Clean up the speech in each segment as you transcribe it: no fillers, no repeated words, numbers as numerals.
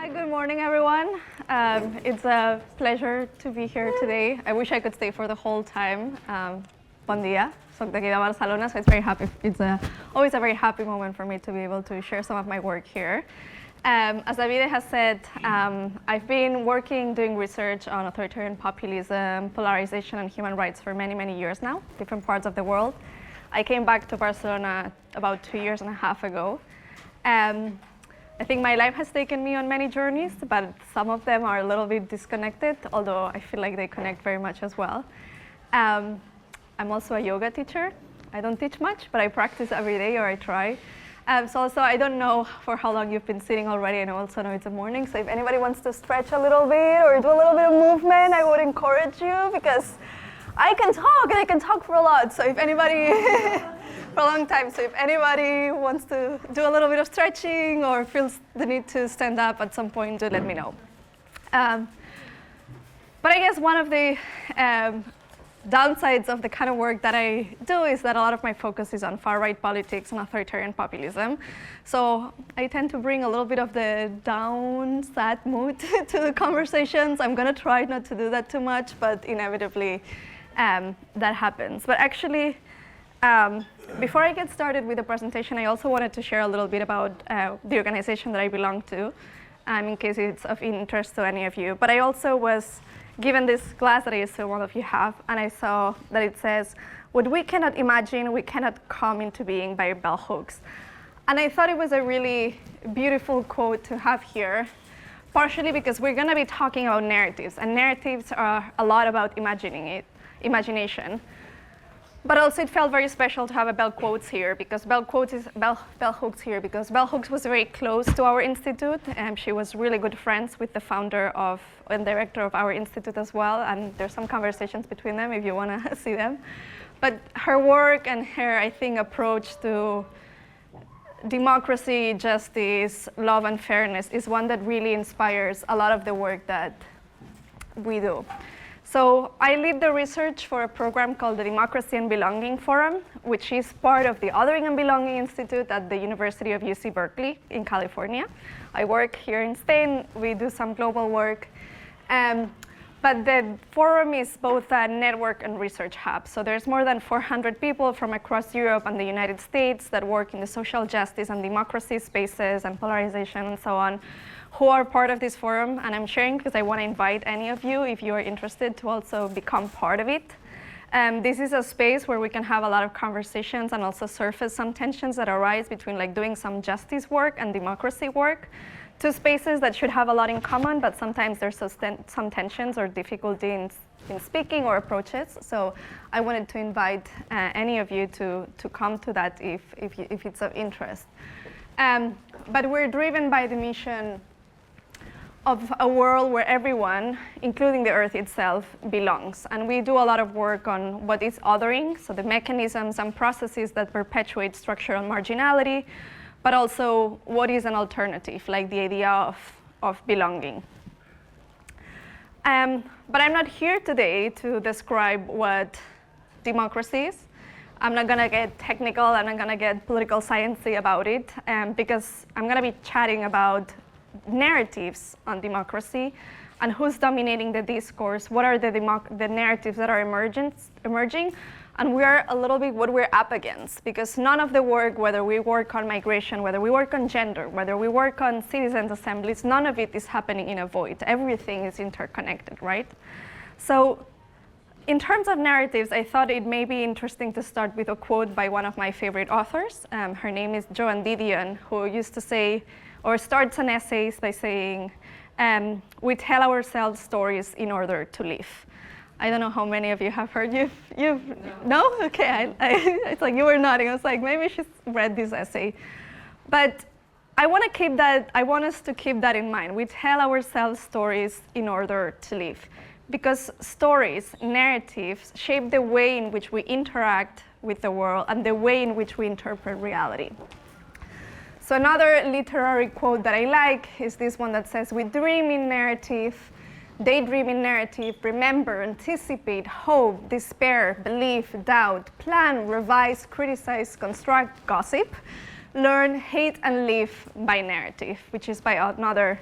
Hi, good morning, everyone. It's a pleasure to be here today. I wish I could stay for the whole time. Bon dia. Soc d'aquí de Barcelona, so it's very happy. It's always a very happy moment for me to be able to share some of my work here. As Davide has said, I've been doing research on authoritarian populism, polarization, and human rights for many, many years now, different parts of the world. I came back to Barcelona about 2.5 years ago. I think my life has taken me on many journeys, but some of them are a little bit disconnected, although I feel like they connect very much as well. I'm also a yoga teacher. I don't teach much, but I practice every day, or I try. So also, I don't know for how long you've been sitting already, and I also know it's a morning, so if anybody wants to stretch a little bit or do a little bit of movement, I would encourage you, because I can talk, and I can talk for a lot, so if anybody, for a long time, so if anybody wants to do a little bit of stretching or feels the need to stand up at some point, do let me know. But I guess one of the downsides of the kind of work that I do is that a lot of my focus is on far-right politics and authoritarian populism. So I tend to bring a little bit of the down, sad mood to the conversations. I'm going to try not to do that too much, but inevitably that happens. But actually, before I get started with the presentation, I also wanted to share a little bit about the organization that I belong to, in case it's of interest to any of you. But I also was given this glass that I assume all of you have, and I saw that it says, "What we cannot imagine, we cannot come into being," by bell hooks. And I thought it was a really beautiful quote to have here, partially because we're going to be talking about narratives, and narratives are a lot about imagination. But also it felt very special to have a bell hooks here, because bell hooks was very close to our institute, and she was really good friends with the founder and director of our institute as well, and there's some conversations between them if you want to see them. But her work and her, I think, approach to democracy, justice, love, and fairness is one that really inspires a lot of the work that we do. So I lead the research for a program called the Democra-Sí and Belonging Forum, which is part of the Othering and Belonging Institute at the University of UC Berkeley in California. I work here in Spain. We do some global work. But the forum is both a network and research hub. So there's more than 400 people from across Europe and the United States that work in the social justice and democracy spaces and polarization and so on, who are part of this forum. And I'm sharing because I want to invite any of you, if you are interested, to also become part of it. This is a space where we can have a lot of conversations and also surface some tensions that arise between doing some justice work and democracy work. Two spaces that should have a lot in common, but sometimes there's some tensions or difficulty in speaking or approaches. So I wanted to invite any of you to come to that if it's of interest. But we're driven by the mission of a world where everyone, including the Earth itself, belongs. And we do a lot of work on what is othering, so the mechanisms and processes that perpetuate structural marginality, but also what is an alternative, like the idea of belonging. But I'm not here today to describe what democracy is. I'm not going to get technical, I'm not going to get political sciencey about it, because I'm going to be chatting about narratives on democracy and who's dominating the discourse, what are the narratives that are emerging, and we're a little bit what we're up against, because none of the work, whether we work on migration, whether we work on gender, whether we work on citizens' assemblies, none of it is happening in a void. Everything is interconnected, right? So in terms of narratives, I thought it may be interesting to start with a quote by one of my favorite authors. Her name is Joan Didion, who used to say, or starts an essay by saying, "We tell ourselves stories in order to live." I don't know how many of you have heard. No? Okay, it's like you were nodding. I was like, maybe she's read this essay. But I want us to keep that in mind. We tell ourselves stories in order to live. Because stories, narratives, shape the way in which we interact with the world and the way in which we interpret reality. So another literary quote that I like is this one that says, "We dream in narrative, daydream in narrative, remember, anticipate, hope, despair, believe, doubt, plan, revise, criticize, construct, gossip, learn, hate, and live by narrative," which is by another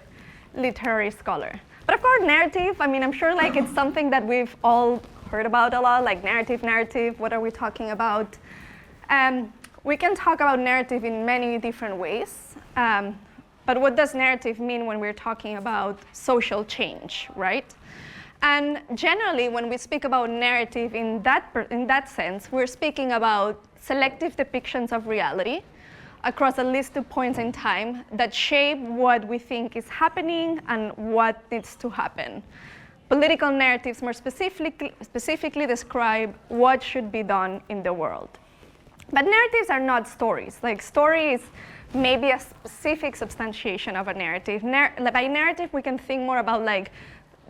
literary scholar. But of course, narrative, I mean, I'm sure like it's something that we've all heard about a lot, like narrative, what are we talking about? We can talk about narrative in many different ways, but what does narrative mean when we're talking about social change, right? And generally, when we speak about narrative in that sense, we're speaking about selective depictions of reality across at least 2 points in time that shape what we think is happening and what needs to happen. Political narratives more specifically describe what should be done in the world. But narratives are not stories. Like, story is maybe a specific substantiation of a narrative. By narrative, we can think more about like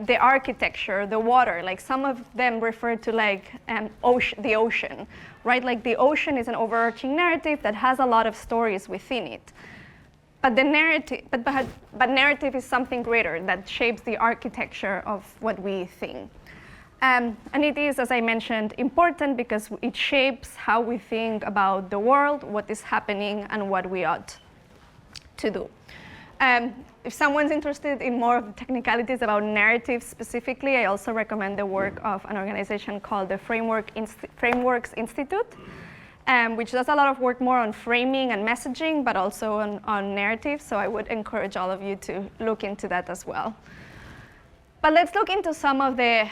the architecture, the water. Like, some of them refer to like the ocean, right? Like, the ocean is an overarching narrative that has a lot of stories within it. But the narrative, but narrative is something greater that shapes the architecture of what we think. And it is, as I mentioned, important because it shapes how we think about the world, what is happening, and what we ought to do. If someone's interested in more of the technicalities about narrative specifically, I also recommend the work of an organization called the Frameworks Institute, which does a lot of work more on framing and messaging, but also on narrative. So I would encourage all of you to look into that as well. But let's look into some of the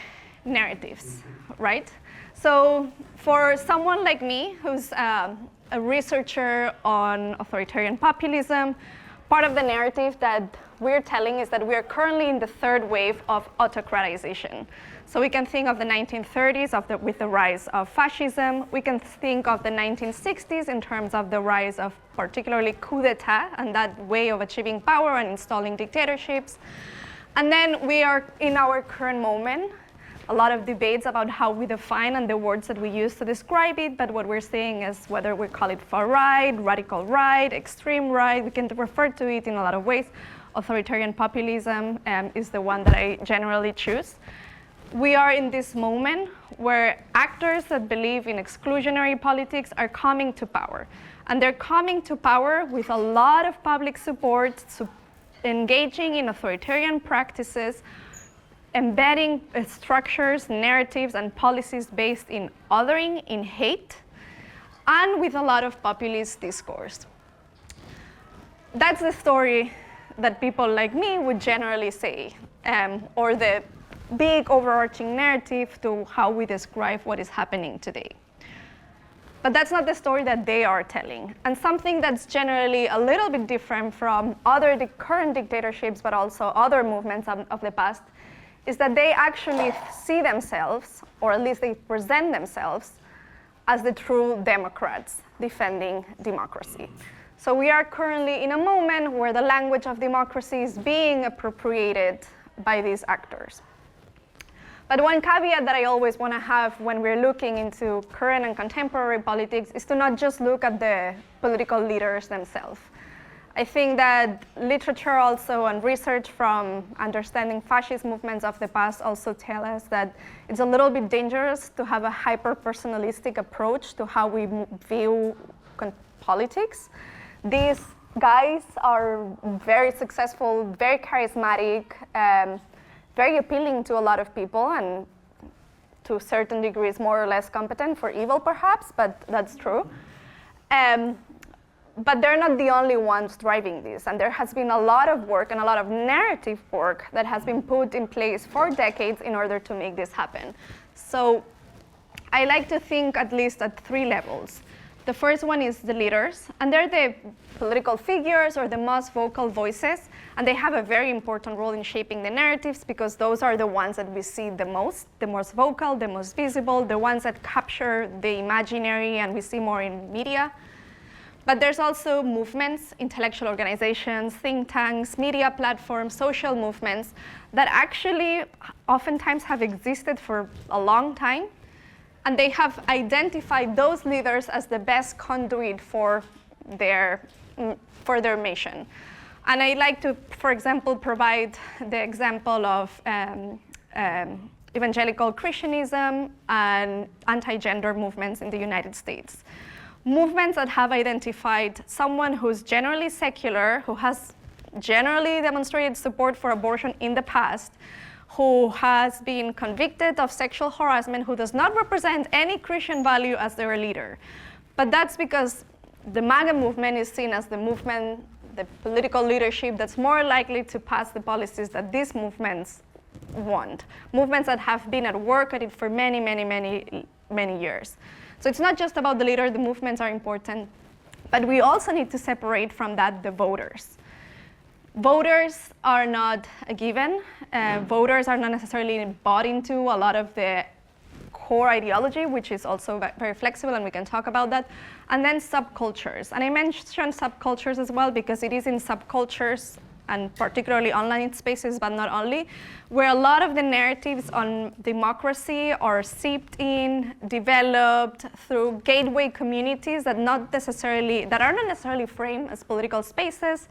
narratives, right? So for someone like me, who's a researcher on authoritarian populism, part of the narrative that we're telling is that we are currently in the third wave of autocratization. So we can think of the 1930s with the rise of fascism. We can think of the 1960s in terms of the rise of particularly coup d'etat and that way of achieving power and installing dictatorships. And then we are in our current moment. A lot of debates about how we define and the words that we use to describe it, but what we're saying is whether we call it far right, radical right, extreme right, we can refer to it in a lot of ways. Authoritarian populism is the one that I generally choose. We are in this moment where actors that believe in exclusionary politics are coming to power. And they're coming to power with a lot of public support, engaging in authoritarian practices, embedding structures, narratives, and policies based in othering, in hate, and with a lot of populist discourse. That's the story that people like me would generally say, or the big overarching narrative to how we describe what is happening today. But that's not the story that they are telling. And something that's generally a little bit different from other current dictatorships, but also other movements of the past, is that they actually see themselves, or at least they present themselves, as the true Democrats defending democracy. So we are currently in a moment where the language of democracy is being appropriated by these actors. But one caveat that I always want to have when we're looking into current and contemporary politics is to not just look at the political leaders themselves. I think that literature also and research from understanding fascist movements of the past also tell us that it's a little bit dangerous to have a hyper-personalistic approach to how we view politics. These guys are very successful, very charismatic, very appealing to a lot of people, and to certain degrees more or less competent for evil perhaps, but that's true. But they're not the only ones driving this, and there has been a lot of work and a lot of narrative work that has been put in place for decades in order to make this happen. So I like to think at least at 3 levels. The first one is the leaders, and they're the political figures or the most vocal voices, and they have a very important role in shaping the narratives because those are the ones that we see the most vocal, the most visible, the ones that capture the imaginary and we see more in media. But there's also movements, intellectual organizations, think tanks, media platforms, social movements that actually oftentimes have existed for a long time, and they have identified those leaders as the best conduit for their mission. And I like to, for example, provide the example of evangelical Christianism and anti-gender movements in the United States. Movements that have identified someone who's generally secular, who has generally demonstrated support for abortion in the past, who has been convicted of sexual harassment, who does not represent any Christian value as their leader. But that's because the MAGA movement is seen as the movement, the political leadership that's more likely to pass the policies that these movements want. Movements that have been at work at it for many, many, many, many years. So it's not just about the leader, the movements are important, but we also need to separate from that the voters. Voters are not a given. Voters are not necessarily bought into a lot of the core ideology, which is also very flexible, and we can talk about that. And then subcultures. And I mentioned subcultures as well because it is in subcultures, and particularly online spaces, but not only, where a lot of the narratives on democracy are seeped in, developed through gateway communities that are not necessarily framed as political spaces,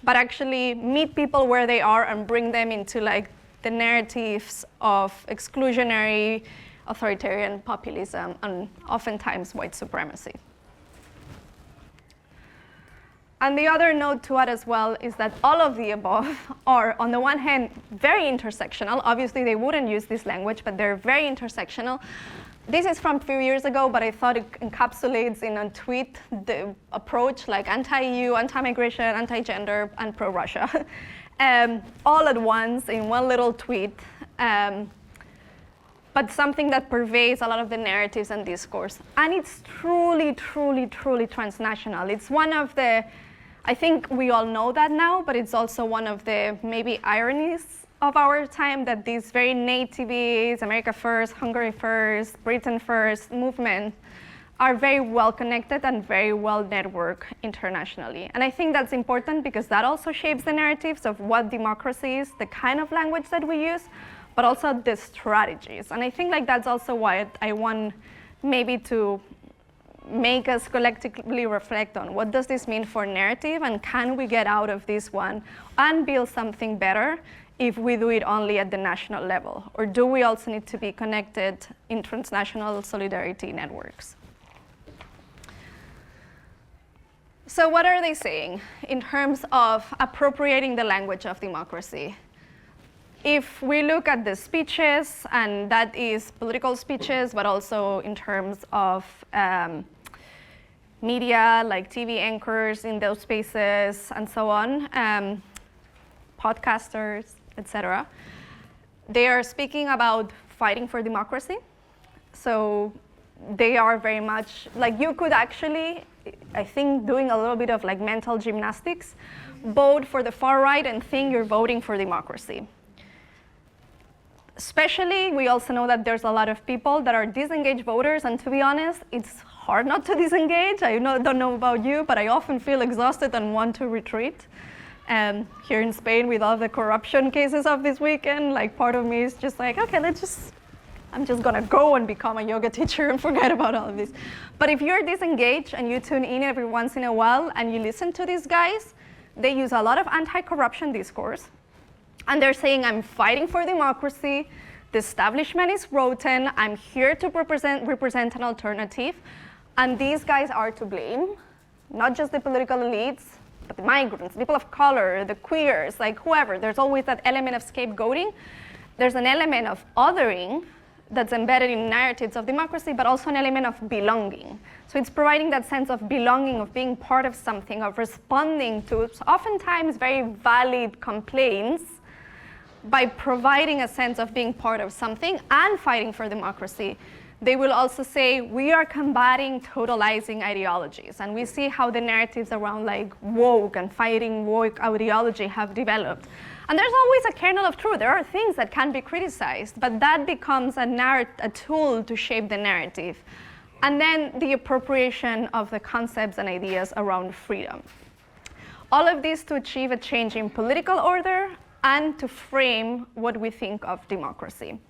but actually meet people where they are and bring them into like the narratives of exclusionary, authoritarian populism, and oftentimes white supremacy. And the other note to add as well is that all of the above are, on the one hand, very intersectional. Obviously, they wouldn't use this language, but they're very intersectional. This is from a few years ago, but I thought it encapsulates in a tweet the approach like anti-EU, anti-migration, anti-gender, and pro-Russia, all at once in one little tweet. But something that pervades a lot of the narratives and discourse. And it's truly, truly, truly transnational. It's one of the, I think we all know that now, but it's also one of the maybe ironies of our time that these very nativist, America First, Hungary First, Britain First movement are very well connected and very well networked internationally. And I think that's important because that also shapes the narratives of what democracy is, the kind of language that we use, but also the strategies. And I think like that's also why I want maybe to make us collectively reflect on what does this mean for narrative, and can we get out of this one and build something better if we do it only at the national level? Or do we also need to be connected in transnational solidarity networks? So what are they saying in terms of appropriating the language of democracy? If we look at the speeches, and that is political speeches, but also in terms of media, like TV anchors in those spaces and so on, podcasters, etc., they are speaking about fighting for democracy. So they are very much, like you could actually, I think, doing a little bit of like mental gymnastics, vote for the far right and think you're voting for democracy. Especially, we also know that there's a lot of people that are disengaged voters, and to be honest, it's hard not to disengage. I don't know about you, but I often feel exhausted and want to retreat. Here in Spain, with all the corruption cases of this weekend, like part of me is just like, okay, I'm just gonna go and become a yoga teacher and forget about all of this. But if you're disengaged and you tune in every once in a while and you listen to these guys, they use a lot of anti-corruption discourse. And they're saying, I'm fighting for democracy, the establishment is rotten, I'm here to represent an alternative, and these guys are to blame, not just the political elites, but the migrants, people of color, the queers, like whoever. There's always that element of scapegoating. There's an element of othering that's embedded in narratives of democracy, but also an element of belonging. So it's providing that sense of belonging, of being part of something, of responding to oftentimes very valid complaints, by providing a sense of being part of something and fighting for democracy. They will also say, we are combating totalizing ideologies. And we see how the narratives around like woke and fighting woke ideology have developed. And there's always a kernel of truth. There are things that can be criticized, but that becomes a tool to shape the narrative. And then the appropriation of the concepts and ideas around freedom. All of this to achieve a change in political order and to frame what we think of democracy.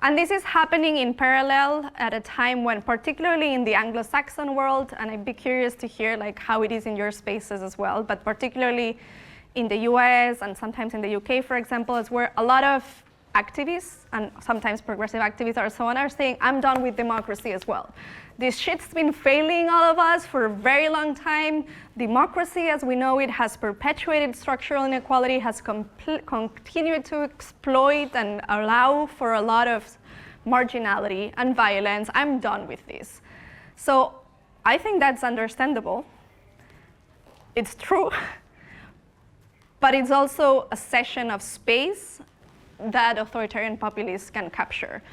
And this is happening in parallel at a time when, particularly in the Anglo-Saxon world, and I'd be curious to hear like how it is in your spaces as well, but particularly in the US and sometimes in the UK, for example, is where a lot of activists, and sometimes progressive activists or so on, are saying, I'm done with democracy as well. This shit's been failing all of us for a very long time. Democracy, as we know it, has perpetuated structural inequality, has continued to exploit and allow for a lot of marginality and violence. I'm done with this. So I think that's understandable. It's true. But it's also a cession of space that authoritarian populists can capture.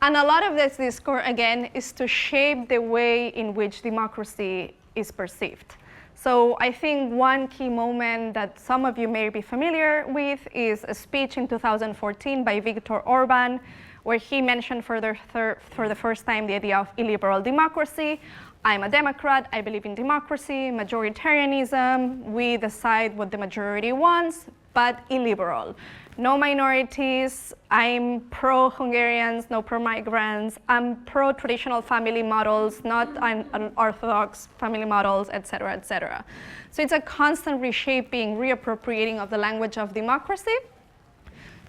And a lot of this discourse, again, is to shape the way in which democracy is perceived. So I think one key moment that some of you may be familiar with is a speech in 2014 by Viktor Orban, where he mentioned for the first time the idea of illiberal democracy. I'm a Democrat, I believe in democracy, majoritarianism, we decide what the majority wants, but illiberal. No minorities, I'm pro-Hungarians, no pro-migrants, I'm pro-traditional family models, not unorthodox family models, et cetera, et cetera. So it's a constant reshaping, reappropriating of the language of democracy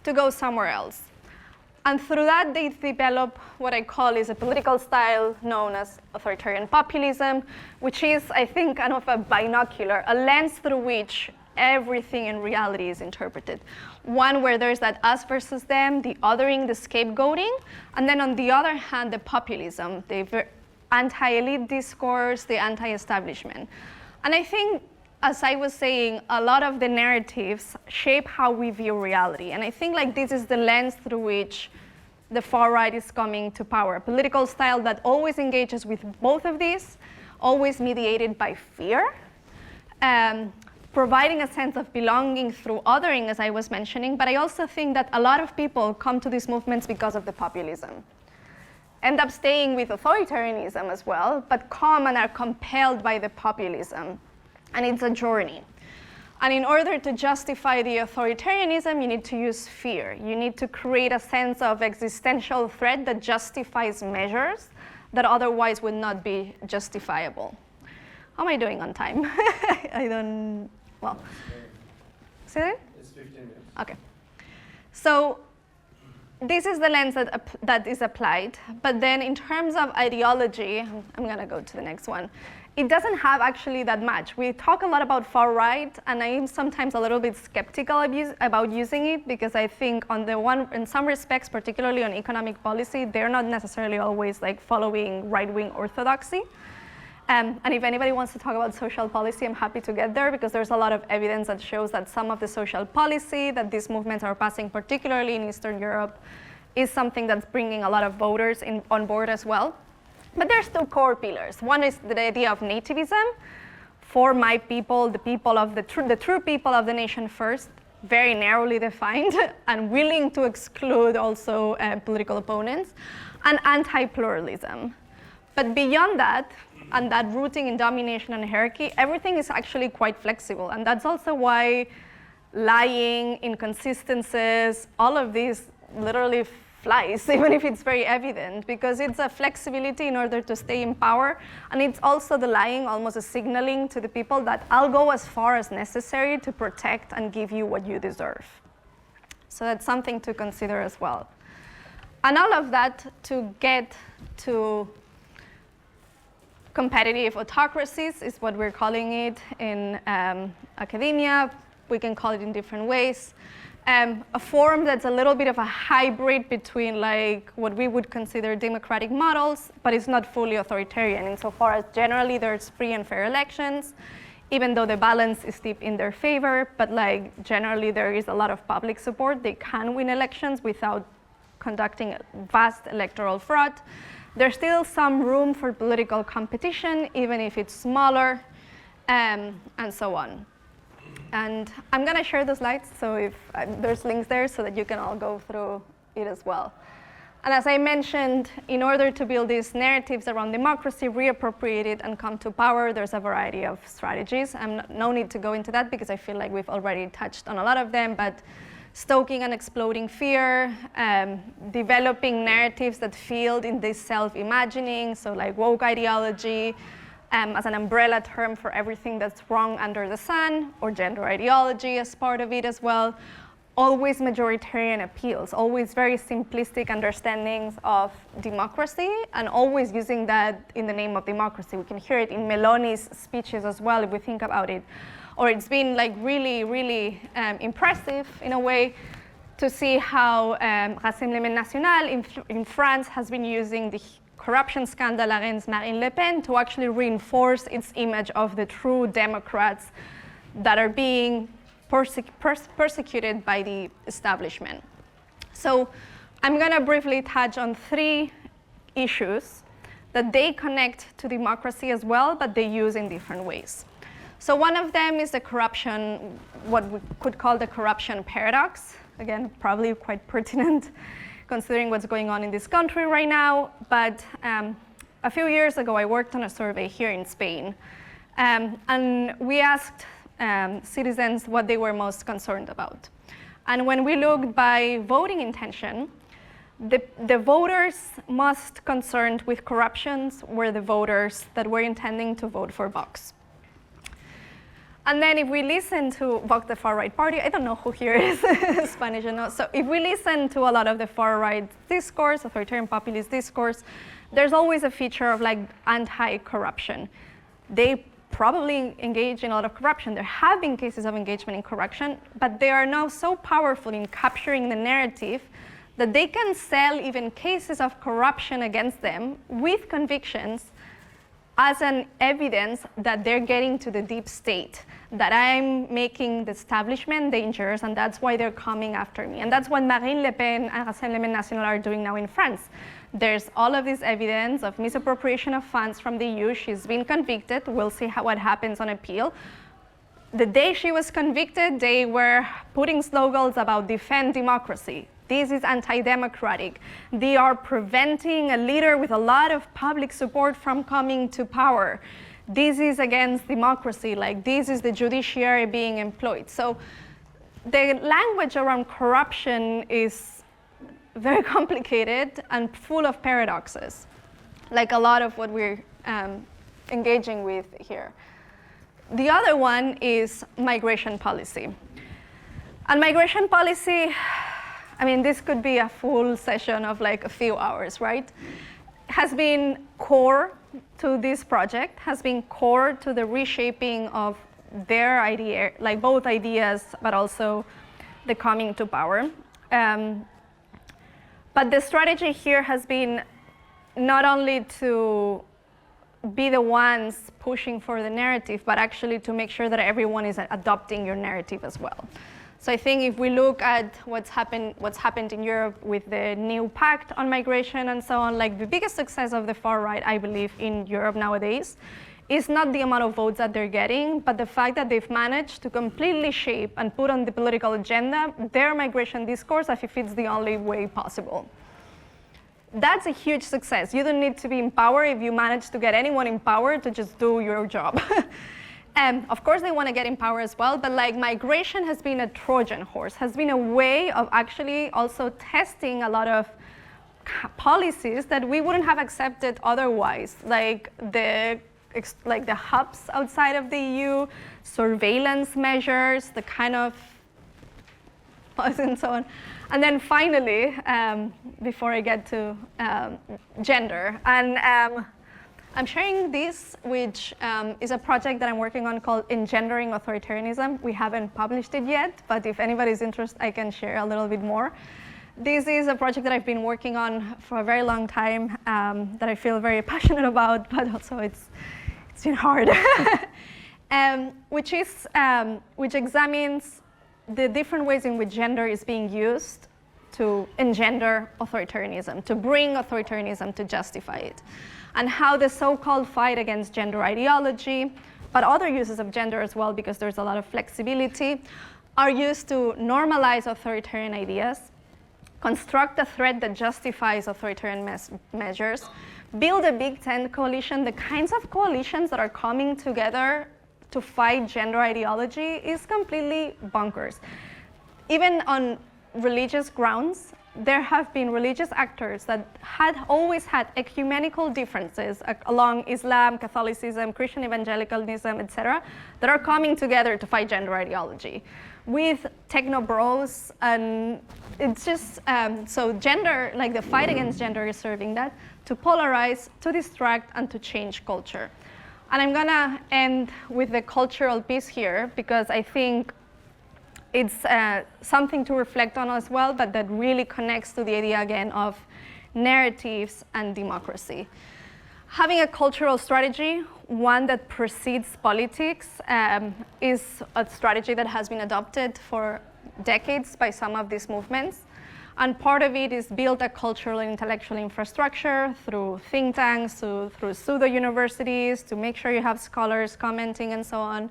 to go somewhere else. And through that, they develop what I call is a political style known as authoritarian populism, which is, I think, kind of a binocular, a lens through which everything in reality is interpreted. One where there's that us versus them, the othering, the scapegoating, and then on the other hand, the populism, the anti-elite discourse, the anti-establishment. And I think, as I was saying, a lot of the narratives shape how we view reality. And I think like this is the lens through which the far right is coming to power. A political style that always engages with both of these, always mediated by fear, providing a sense of belonging through othering, as I was mentioning. But I also think that a lot of people come to these movements because of the populism. End up staying with authoritarianism as well, but come and are compelled by the populism. And it's a journey. And in order to justify the authoritarianism, you need to use fear. You need to create a sense of existential threat that justifies measures that otherwise would not be justifiable. How am I doing on time? I don't, well. Say that? It's 15 minutes. Okay. So this is the lens that is applied. But then in terms of ideology, I'm going to go to the next one. It doesn't have actually that much. We talk a lot about far right, and I am sometimes a little bit skeptical about using it because I think in some respects, particularly on economic policy, they're not necessarily always like following right-wing orthodoxy. And if anybody wants to talk about social policy, I'm happy to get there because there's a lot of evidence that shows that some of the social policy that these movements are passing, particularly in Eastern Europe, is something that's bringing a lot of voters on board as well. But there's two core pillars. One is the idea of nativism. For my people, the people of the true people of the nation first, very narrowly defined and willing to exclude also political opponents, and anti-pluralism. But beyond that, and that rooting in domination and hierarchy, everything is actually quite flexible. And that's also why lying, inconsistencies, all of these literally flies, even if it's very evident, because it's a flexibility in order to stay in power. And it's also the lying, almost a signaling to the people that I'll go as far as necessary to protect and give you what you deserve. So that's something to consider as well. And all of that to get to competitive autocracies is what we're calling it in academia. We can call it in different ways. A form that's a little bit of a hybrid between like what we would consider democratic models, but it's not fully authoritarian insofar as generally there's free and fair elections, even though the balance is deep in their favor, but like generally there is a lot of public support. They can win elections without conducting vast electoral fraud. There's still some room for political competition, even if it's smaller, and so on. And I'm going to share the slides, so if there's links there so that you can all go through it as well. And as I mentioned, in order to build these narratives around democracy, reappropriate it, and come to power, there's a variety of strategies. No need to go into that because I feel like we've already touched on a lot of them, but stoking and exploding fear, developing narratives that field in this self-imagining, so like woke ideology, as an umbrella term for everything that's wrong under the sun, or gender ideology as part of it as well. always majoritarian appeals, always very simplistic understandings of democracy, and always using that in the name of democracy. We can hear it in Meloni's speeches as well, if we think about it. Or it's been like really, really impressive in a way to see how Rassemblement National in France has been using the corruption scandal against Marine Le Pen to actually reinforce its image of the true Democrats that are being persecuted by the establishment. So I'm going to briefly touch on 3 issues that they connect to democracy as well, but they use in different ways. So one of them is the corruption, what we could call the corruption paradox. Again, probably quite pertinent considering what's going on in this country right now. But a few years ago, I worked on a survey here in Spain. And we asked citizens what they were most concerned about. And when we looked by voting intention, the voters most concerned with corruptions were the voters that were intending to vote for Vox. And then if we listen to Vox, the far-right party, I don't know who here is Spanish or not. So if we listen to a lot of the far-right discourse, authoritarian populist discourse, there's always a feature of like anti-corruption. They probably engage in a lot of corruption. There have been cases of engagement in corruption, but they are now so powerful in capturing the narrative that they can sell even cases of corruption against them with convictions as an evidence that they're getting to the deep state, that I'm making the establishment dangerous, and that's why they're coming after me. And that's what Marine Le Pen and Rassemblement National are doing now in France. There's all of this evidence of misappropriation of funds from the EU. She's been convicted. We'll see what happens on appeal. The day she was convicted, they were putting slogans about defend democracy. This is anti-democratic. They are preventing a leader with a lot of public support from coming to power. This is against democracy, like this is the judiciary being employed. So the language around corruption is very complicated and full of paradoxes, like a lot of what we're engaging with here. The other one is migration policy. And migration policy, I mean, this could be a full session of like a few hours, right? Has been core to this project, has been core to the reshaping of their idea, like both ideas, but also the coming to power. But the strategy here has been not only to be the ones pushing for the narrative, but actually to make sure that everyone is adopting your narrative as well. So I think if we look at what's happened in Europe with the new pact on migration and so on, like the biggest success of the far right, I believe, in Europe nowadays is not the amount of votes that they're getting, but the fact that they've managed to completely shape and put on the political agenda their migration discourse as if it's the only way possible. That's a huge success. You don't need to be in power if you manage to get anyone in power to just do your job. Of course, they want to get in power as well, but like migration has been a Trojan horse, has been a way of actually also testing a lot of policies that we wouldn't have accepted otherwise, like the hubs outside of the EU, surveillance measures, the kind of, and so on. And then finally, before I get to gender, and I'm sharing this, which is a project that I'm working on called Engendering Authoritarianism. We haven't published it yet, but if anybody's interested, I can share a little bit more. This is a project that I've been working on for a very long time, that I feel very passionate about, but also it's been hard, which examines the different ways in which gender is being used to engender authoritarianism, to bring authoritarianism, to justify it, and how the so-called fight against gender ideology, but other uses of gender as well, because there's a lot of flexibility, are used to normalize authoritarian ideas, construct a threat that justifies authoritarian measures, build a Big Tent coalition. The kinds of coalitions that are coming together to fight gender ideology is completely bonkers. Even on religious grounds, there have been religious actors that had always had ecumenical differences along Islam, Catholicism, Christian evangelicalism, etc., that are coming together to fight gender ideology with techno bros. And it's just, so gender, like the fight against gender is serving that to polarize, to distract, and to change culture. And I'm gonna end with the cultural piece here because I think it's something to reflect on as well, but that really connects to the idea again of narratives and democracy. Having a cultural strategy, one that precedes politics, is a strategy that has been adopted for decades by some of these movements. And part of it is build a cultural and intellectual infrastructure through think tanks, through pseudo-universities, to make sure you have scholars commenting and so on.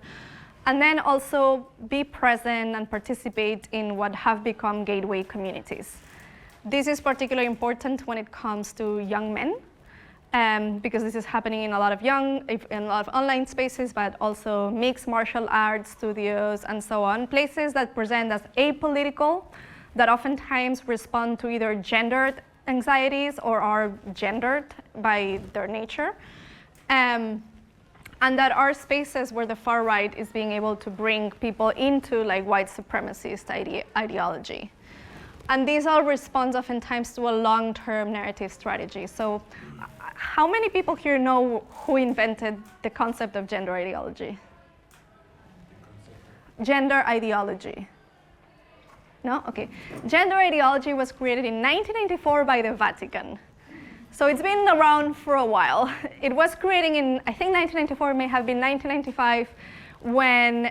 And then also be present and participate in what have become gateway communities. This is particularly important when it comes to young men, because this is happening in a lot of online spaces, but also mixed martial arts studios and so on, places that present as apolitical, that oftentimes respond to either gendered anxieties or are gendered by their nature. And that are spaces where the far right is being able to bring people into like white supremacist ideology. And these all respond oftentimes to a long-term narrative strategy. So how many people here know who invented the concept of gender ideology? Gender ideology. No? Okay. Gender ideology was created in 1994 by the Vatican. So it's been around for a while. It was created in, I think 1994, may have been 1995, when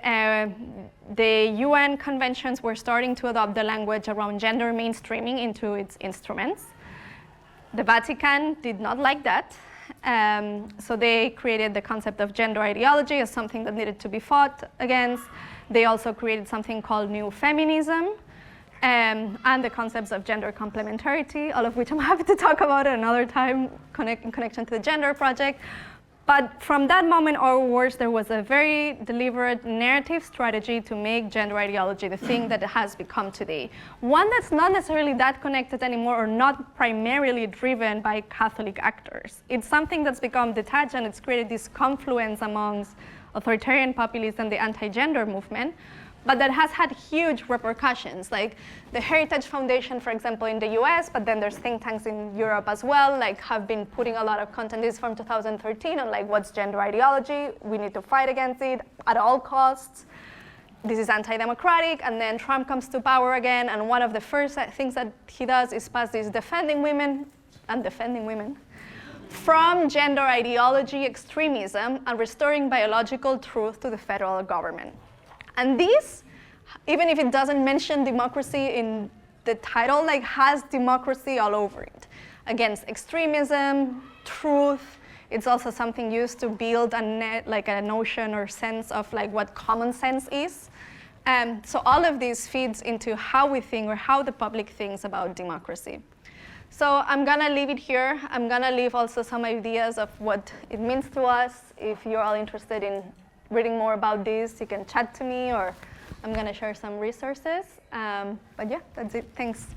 the UN conventions were starting to adopt the language around gender mainstreaming into its instruments. The Vatican did not like that. So they created the concept of gender ideology as something that needed to be fought against. They also created something called new feminism. And the concepts of gender complementarity, all of which I'm happy to talk about at another time in connection to the gender project. But from that moment onwards, there was a very deliberate narrative strategy to make gender ideology the thing that it has become today. One that's not necessarily that connected anymore or not primarily driven by Catholic actors. It's something that's become detached, and it's created this confluence amongst authoritarian populism, the anti-gender movement, but that has had huge repercussions, like the Heritage Foundation, for example, in the US, but then there's think tanks in Europe as well, like have been putting a lot of content. This is from 2013 on like what's gender ideology, we need to fight against it at all costs. This is anti-democratic, and then Trump comes to power again, and one of the first things that he does is pass this defending women from gender ideology extremism and restoring biological truth to the federal government. And this, even if it doesn't mention democracy in the title, like has democracy all over it. Against extremism, truth. It's also something used to build a notion or sense of like what common sense is. So all of this feeds into how we think or how the public thinks about democracy. So I'm gonna leave it here. I'm gonna leave also some ideas of what it means to us. If you're all interested in reading more about this, you can chat to me, or I'm going to share some resources. But yeah, that's it. Thanks.